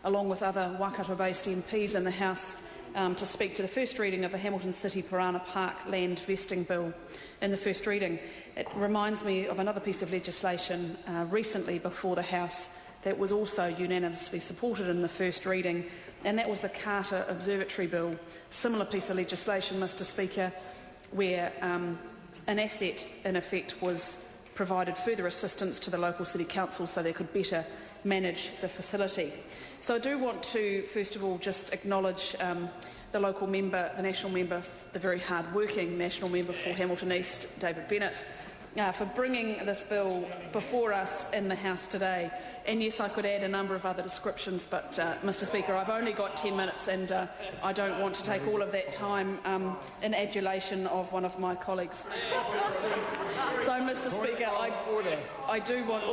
along with other Waikato-based MPs in the House, to speak to the first reading of the Hamilton City Parana Park Land Vesting Bill in the first reading. It reminds me of another piece of legislation recently before the House that was also unanimously supported in the first reading, and that was the Carter Observatory Bill. Similar piece of legislation, Mr Speaker, where an asset in effect was provided further assistance to the local city council so they could better manage the facility. So I do want to first of all just acknowledge the local member, the national member, the very hard-working national member for Hamilton East, David Bennett, for bringing this bill before us in the House today. And yes, I could add a number of other descriptions, but Mr Speaker, I've only got 10 minutes and I don't want to take all of that time in adulation of one of my colleagues. So, Mr Speaker, I do want...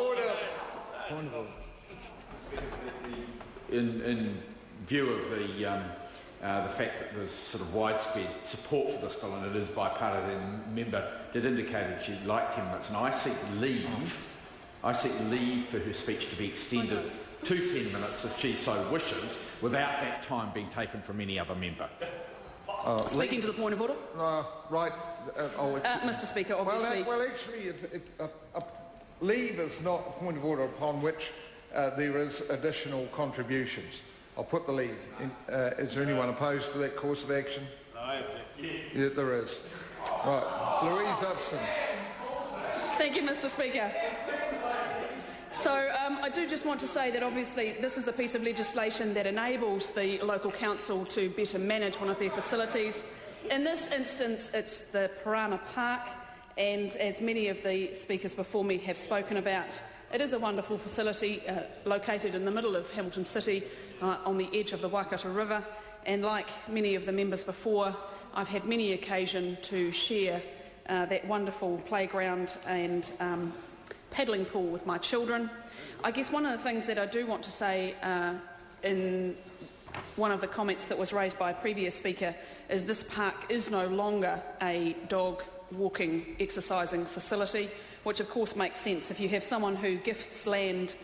In view of the fact that there's sort of widespread support for this bill, and it is bipartisan, the member did indicate that she'd like 10 minutes, and I seek leave for her speech to be extended to 10 minutes if she so wishes, without that time being taken from any other member. Speaking to the point of order? Right. Mr Speaker, obviously... Actually, leave is not a point of order upon which there is additional contributions. I'll put the leave. Is there anyone opposed to that course of action? No. Yeah, there is. Right. Louise Upson. Thank you, Mr Speaker. So I do just want to say that obviously this is the piece of legislation that enables the local council to better manage one of their facilities. In this instance, it's the Parana Park, and as many of the speakers before me have spoken about, it is a wonderful facility located in the middle of Hamilton City on the edge of the Waikato River, and like many of the members before, I've had many occasion to share that wonderful playground and paddling pool with my children. I guess one of the things that I do want to say in one of the comments that was raised by a previous speaker is this park is no longer a dog walking, exercising facility, which of course makes sense. If you have someone who gifts land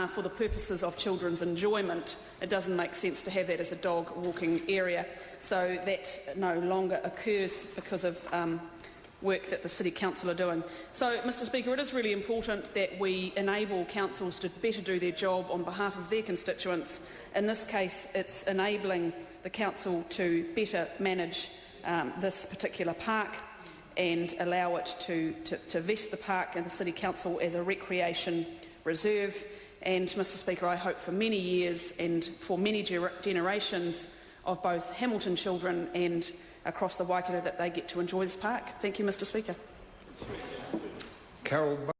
for the purposes of children's enjoyment, it doesn't make sense to have that as a dog walking area. So that no longer occurs because of work that the City Council are doing. So, Mr Speaker, it is really important that we enable councils to better do their job on behalf of their constituents. In this case, it's enabling the council to better manage this particular park and allow it to vest the park and the City Council as a recreation reserve. And, Mr Speaker, I hope for many years and for many generations of both Hamilton children and across the Waikato that they get to enjoy this park. Thank you, Mr Speaker. Carol